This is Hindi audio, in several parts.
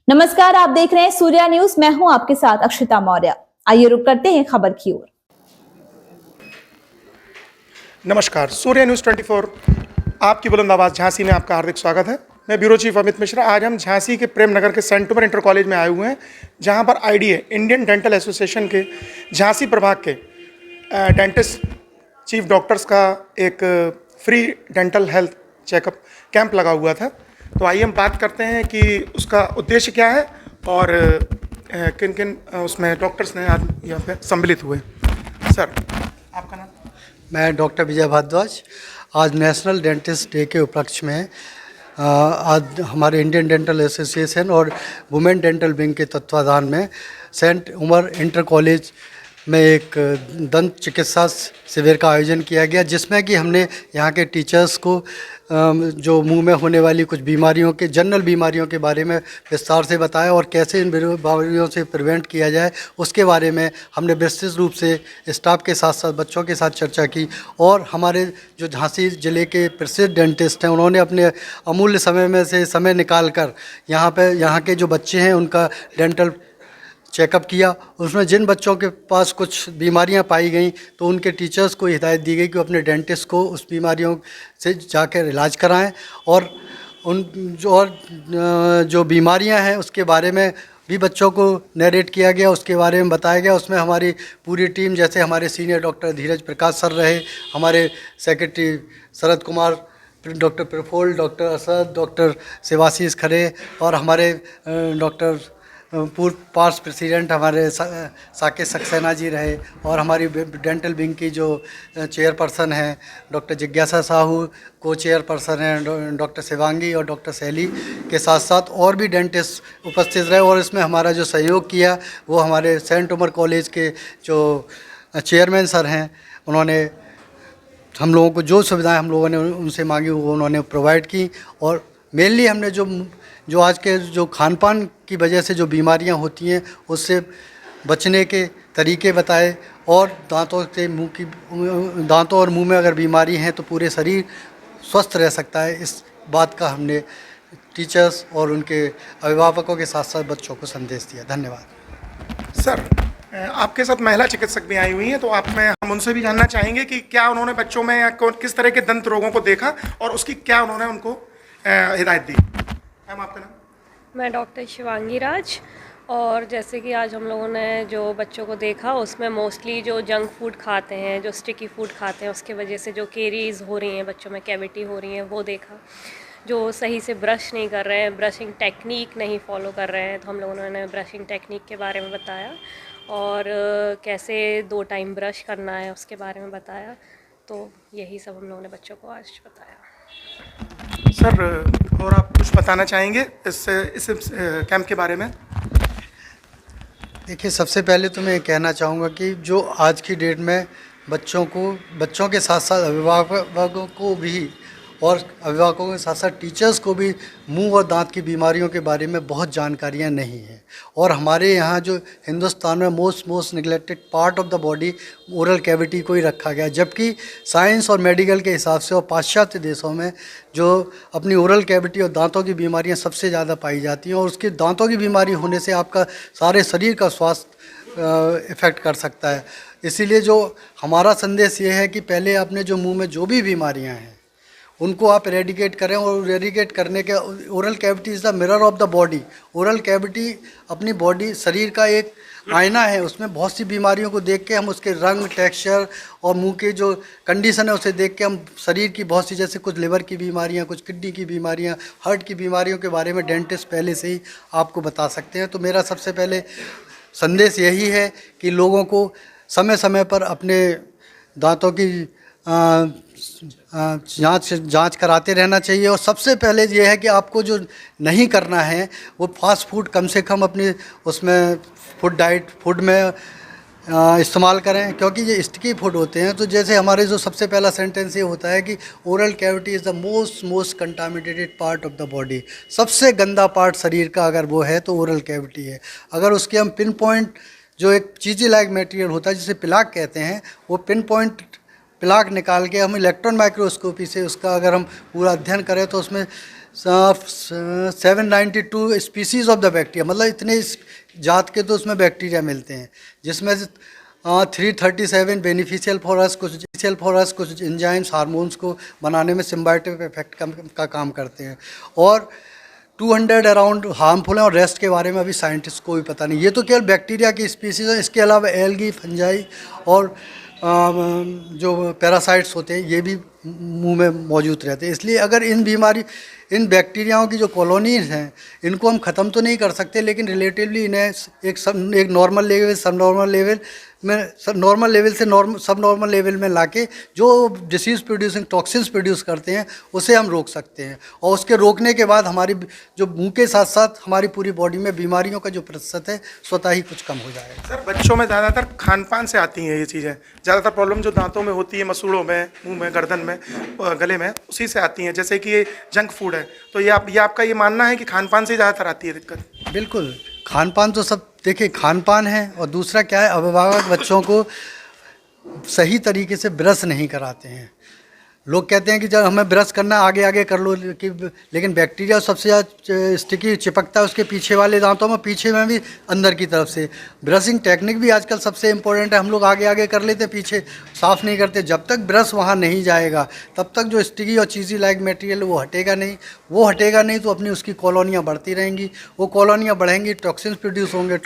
नमस्कार, आप देख रहे हैं सूर्या न्यूज। मैं हूं आपके साथ अक्षिता मौर्य। आइए रुक करते हैं खबर की ओर। नमस्कार, सूर्य न्यूज़ 24 आपकी बुलंद आवाज़ झांसी में आपका हार्दिक स्वागत है। मैं ब्यूरो चीफ अमित मिश्रा। आज हम झांसी के प्रेम नगर के सेंट उमर इंटर कॉलेज में आए हुए हैं, जहां पर आईडीए इंडियन डेंटल एसोसिएशन के झांसी प्रभाग के डेंटिस्ट चीफ डॉक्टर्स का एक free dental health checkup camp लगा हुआ था। तो आइए हम बात करते हैं कि उसका उद्देश्य क्या है और किन किन उसमें डॉक्टर्स ने आज यहाँ पे सम्मिलित हुए। सर, आपका नाम? मैं डॉक्टर विजय भारद्वाज। आज नेशनल डेंटिस्ट डे के उपलक्ष्य में आज हमारे इंडियन डेंटल एसोसिएशन और वुमेन डेंटल विंग के तत्वाधान में सेंट उमर इंटर कॉलेज में एक दंत चिकित्सा शिविर का आयोजन किया गया, जिसमें कि हमने यहाँ के टीचर्स को जो मुंह में होने वाली कुछ बीमारियों के जनरल बीमारियों के बारे में विस्तार से बताया और कैसे इन बीमारियों से प्रिवेंट किया जाए उसके बारे में हमने विस्तृत रूप से स्टाफ के साथ साथ बच्चों के साथ चर्चा की। और हमारे जो झांसी ज़िले के प्रसिद्ध डेंटिस्ट हैं, उन्होंने अपने अमूल्य समय में से समय निकाल कर यहाँ के जो बच्चे हैं उनका डेंटल चेकअप किया। उसमें जिन बच्चों के पास कुछ बीमारियां पाई गई तो उनके टीचर्स को हिदायत दी गई कि अपने डेंटिस्ट को उस बीमारियों से जाकर इलाज कराएं और जो बीमारियां हैं उसके बारे में भी बच्चों को नरेट किया गया, उसके बारे में बताया गया। उसमें हमारी पूरी टीम, जैसे हमारे senior doctor Dheeraj Prakash sir रहे, हमारे secretary Sharad Kumar, doctor Praful, doctor Asad, doctor Shivashish Khare और हमारे डॉक्टर पूर्व पास्ट प्रेसिडेंट हमारे साकेत सक्सेना जी रहे और हमारी डेंटल विंग की जो चेयरपर्सन हैं डॉक्टर जिज्ञासा साहू, को चेयरपर्सन हैं डॉक्टर शिवांगी और डॉक्टर शैली के साथ साथ और भी डेंटिस्ट उपस्थित रहे। और इसमें हमारा जो सहयोग किया वो हमारे सेंट उमर कॉलेज के जो चेयरमैन सर हैं, उन्होंने हम लोगों को जो सुविधाएं हम लोगों ने उनसे मांगी वो उन्होंने प्रोवाइड की। और मेनली हमने जो आज के जो खान पान की वजह से जो बीमारियां होती हैं उससे बचने के तरीके बताए और दांतों और मुंह में अगर बीमारी है तो पूरे शरीर स्वस्थ रह सकता है। इस बात का हमने टीचर्स और उनके अभिभावकों के साथ साथ बच्चों को संदेश दिया। धन्यवाद। सर, आपके साथ महिला चिकित्सक भी आई हुई हैं, तो हम उनसे भी जानना चाहेंगे कि क्या उन्होंने बच्चों में या किस तरह के दंत रोगों को देखा और उसकी क्या उन्होंने उनको हिदायत दी। मैम, आपका नाम? मैं डॉक्टर शिवांगी राज। और जैसे कि आज हम लोगों ने जो बच्चों को देखा उसमें मोस्टली जो जंक फूड खाते हैं, जो स्टिकी फूड खाते हैं, उसके वजह से जो केरीज हो रही हैं, बच्चों में कैविटी हो रही है, वो देखा। जो सही से ब्रश नहीं कर रहे हैं, ब्रशिंग टेक्निक नहीं फॉलो कर रहे हैं, तो हम लोगों ने ब्रशिंग टेक्निक के बारे में बताया और कैसे 2 टाइम ब्रश करना है उसके बारे में बताया। तो यही सब हम लोगों ने बच्चों को आज बताया। सर, और आप कुछ बताना चाहेंगे इस कैंप के बारे में? देखिए, सबसे पहले तो मैं कहना चाहूँगा कि जो आज की डेट में बच्चों के साथ साथ अभिभावकों को भी और अभिभावकों के साथ साथ टीचर्स को भी मुंह और दांत की बीमारियों के बारे में बहुत जानकारियां नहीं हैं। और हमारे यहाँ जो हिंदुस्तान में most neglected part of the body oral cavity को ही रखा गया, जबकि साइंस और मेडिकल के हिसाब से और पाश्चात्य देशों में जो अपनी ओरल कैविटी और दांतों की बीमारियाँ सबसे ज़्यादा पाई जाती हैं और उसके दांतों की बीमारी होने से आपका सारे शरीर का स्वास्थ्य इफ़ेक्ट कर सकता है। इसीलिए जो हमारा संदेश ये है कि पहले आपने जो मुँह में जो भी बीमारियाँ हैं उनको आप एरेडिकेट करें। और एरेडिकेट करने के oral cavity is the mirror of the body. Oral cavity अपनी बॉडी शरीर का एक आईना है, उसमें बहुत सी बीमारियों को देख के हम उसके रंग, टेक्सचर और मुंह के जो कंडीशन है उसे देख के हम शरीर की बहुत सी, जैसे कुछ लिवर की बीमारियां, कुछ किडनी की बीमारियां, हार्ट की बीमारियों के बारे में डेंटिस्ट पहले से ही आपको बता सकते हैं। तो मेरा सबसे पहले संदेश यही है कि लोगों को समय समय पर अपने दांतों की जांच कराते रहना चाहिए। और सबसे पहले ये है कि आपको जो नहीं करना है वो फास्ट फूड कम से कम अपनी उसमें फूड में इस्तेमाल करें, क्योंकि ये स्टिकी फूड होते हैं। तो जैसे हमारे जो सबसे पहला सेंटेंस ये होता है कि oral cavity is the most contaminated part of the body. सबसे गंदा पार्ट शरीर का अगर वो है तो ओरल कैविटी है। अगर उसके हम पिन पॉइंट, जो एक चीज़ी लाइक मटेरियल होता है जिसे प्लाक कहते हैं, वो पिन पॉइंट प्लाक निकाल के हम इलेक्ट्रॉन माइक्रोस्कोपी से उसका अगर हम पूरा अध्ययन करें तो उसमें 792 स्पीसीज़ ऑफ द बैक्टीरिया, मतलब इतने इस जात के तो उसमें बैक्टीरिया मिलते हैं, जिसमें से 337 बेनिफिशियल फॉर अस, कुछ एंजाइम्स हार्मोन्स को बनाने में सिम्बायोटिक इफेक्ट का काम करते हैं, और 200 अराउंड हार्मफुल हैं, और रेस्ट के बारे में अभी साइंटिस्ट को भी पता नहीं। ये तो केवल बैक्टीरिया की स्पीसीज़ है, इसके अलावा एल्गी, फंजाई और जो पैरासाइट्स होते हैं ये भी मुंह में मौजूद रहते हैं। इसलिए अगर इन बैक्टीरियाओं की जो कॉलोनीज हैं इनको हम ख़त्म तो नहीं कर सकते, लेकिन रिलेटिवली इन्हें एक नॉर्मल लेवल, नॉर्मल लेवल से सब नॉर्मल लेवल में लाके जो डिसीज़ प्रोड्यूसिंग टॉक्सिन्स प्रोड्यूस करते हैं उसे हम रोक सकते हैं, और उसके रोकने के बाद हमारी जो मुंह के साथ साथ हमारी पूरी बॉडी में बीमारियों का जो प्रतिशत है स्वतः ही कुछ कम हो जाएगा। सर बच्चों में ज़्यादातर खान पान से आती हैं ये चीज़ें, ज़्यादातर प्रॉब्लम जो दांतों में होती है, मसूड़ों में, मुंह में, गर्दन में, गले में, उसी से आती हैं, जैसे कि ये जंक फूड है। तो ये आपका ये मानना है कि खान पान से ज़्यादातर आती है दिक्कत? बिल्कुल, खान पान तो सब देखिए, खान पान है, और दूसरा क्या है, अभिभावक बच्चों को सही तरीके से ब्रश नहीं कराते हैं। लोग कहते हैं कि जब हमें ब्रश करना आगे आगे कर लो, लेकिन बैक्टीरिया सबसे ज़्यादा स्टिकी चिपकता है उसके पीछे वाले दांतों में, पीछे में भी अंदर की तरफ से। ब्रशिंग टेक्निक भी आजकल सबसे इम्पोर्टेंट है, हम लोग आगे आगे कर लेते, पीछे साफ़ नहीं करते। जब तक ब्रश वहाँ नहीं जाएगा तब तक जो स्टिकी और चीज़ी लाइक मटेरियल वो हटेगा नहीं, तो अपनी उसकी कॉलोनियाँ बढ़ती रहेंगी, वो कॉलोनियाँ बढ़ेंगी, टॉक्सिन्स प्रोड्यूस होंगे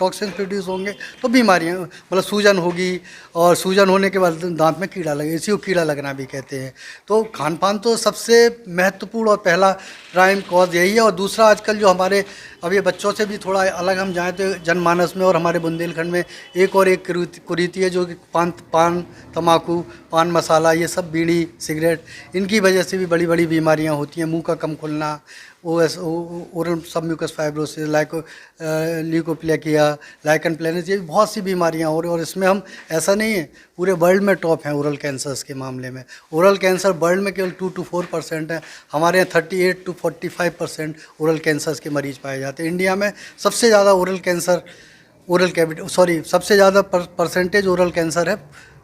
तो बीमारियाँ, मतलब सूजन होगी, और सूजन होने के बाद दांत में कीड़ा लगे, इसी को कीड़ा लगना भी कहते हैं। तो खान पान तो सबसे महत्वपूर्ण और पहला प्राइम कॉज यही है। और दूसरा, आजकल जो हमारे अब ये बच्चों से भी थोड़ा अलग हम जाएँ तो जनमानस में और हमारे बुंदेलखंड में एक कुरीति है, जो कि पान तम्बाकू, पान मसाला, ये सब, बीड़ी, सिगरेट, इनकी वजह से भी बड़ी बड़ी बीमारियां होती हैं। मुंह का कम खुलना, oral submucous fibrosis, leukoplakia, lichen planus, ये बहुत सी बीमारियां हो रही हैं। और इसमें हम, ऐसा नहीं है, पूरे वर्ल्ड में टॉप हैं ओरल कैंसर्स के मामले में। ओरल कैंसर वर्ल्ड में केवल 2 to 4% है, हमारे यहाँ 38 to 45% ओरल कैंसर्स के मरीज पाए जाते हैं। इंडिया में सबसे ज़्यादा सबसे ज़्यादा परसेंटेज ओरल कैंसर है,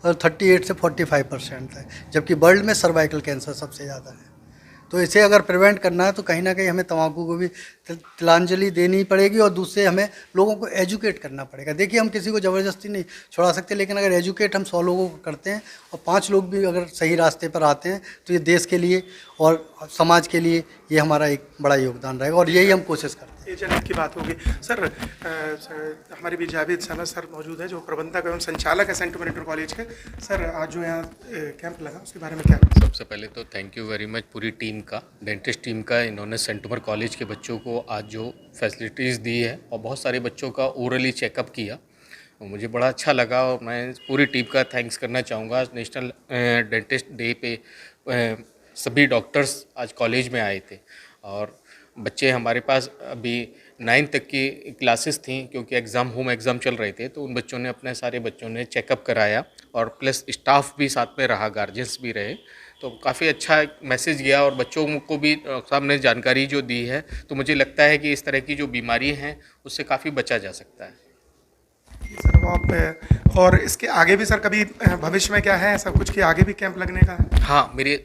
38 से 45% है, जबकि वर्ल्ड में सर्वाइकल कैंसर सबसे ज़्यादा है। तो इसे अगर प्रिवेंट करना है तो कहीं ना कहीं हमें तंबाकू को भी तिलांजलि देनी पड़ेगी, और दूसरे हमें लोगों को एजुकेट करना पड़ेगा। देखिए, हम किसी को ज़बरदस्ती नहीं छुड़ा सकते, लेकिन अगर एजुकेट हम 100 लोगों को करते हैं और 5 लोग भी अगर सही रास्ते पर आते हैं तो ये देश के लिए और समाज के लिए ये हमारा एक बड़ा योगदान रहेगा, और यही हम कोशिश करते हैं। ये जन्नत की बात होगी। सर हमारे भी जावेद साना सर मौजूद है, जो प्रबंधक एवं संचालक है सेंट टोमेन इंटर कॉलेज के। सर आज जो यहाँ कैंप लगा उसके बारे में क्या? सबसे पहले तो थैंक यू वेरी मच पूरी टीम का, डेंटिस्ट टीम का। इन्होंने सेंट टोमेन कॉलेज के बच्चों को आज जो फैसिलिटीज़ दी है, और बहुत सारे बच्चों का ओरली चेकअप किया, मुझे बड़ा अच्छा लगा, और मैं पूरी टीम का थैंक्स करना चाहूँगा। नेशनल डेंटिस्ट डे पे सभी डॉक्टर्स आज कॉलेज में आए थे, और बच्चे हमारे पास अभी 9 तक की क्लासेस थी, क्योंकि होम एग्ज़ाम चल रहे थे, तो उन बच्चों ने, अपने सारे बच्चों ने चेकअप कराया, और प्लस स्टाफ भी साथ में रहा, गार्जियंस भी रहे, तो काफ़ी अच्छा मैसेज गया, और बच्चों को भी सामने जानकारी जो दी है, तो मुझे लगता है कि इस तरह की जो बीमारी हैं उससे काफ़ी बचा जा सकता है। सर आप, और इसके आगे भी सर कभी भविष्य में क्या है ऐसा कुछ कि आगे भी कैंप लगने का है? हाँ, मेरी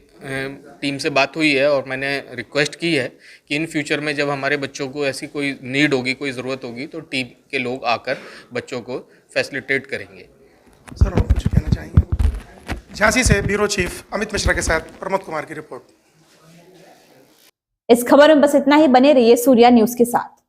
टीम से बात हुई है, और मैंने रिक्वेस्ट की है कि इन फ्यूचर में जब हमारे बच्चों को ऐसी कोई नीड होगी, कोई ज़रूरत होगी, तो टीम के लोग आकर बच्चों को फैसिलिटेट करेंगे। सर और कुछ कहना चाहेंगे? झांसी से ब्यूरो चीफ अमित मिश्रा के साथ प्रमोद कुमार की रिपोर्ट। इस खबर में बस इतना ही। बने रहिए सूर्या न्यूज के साथ।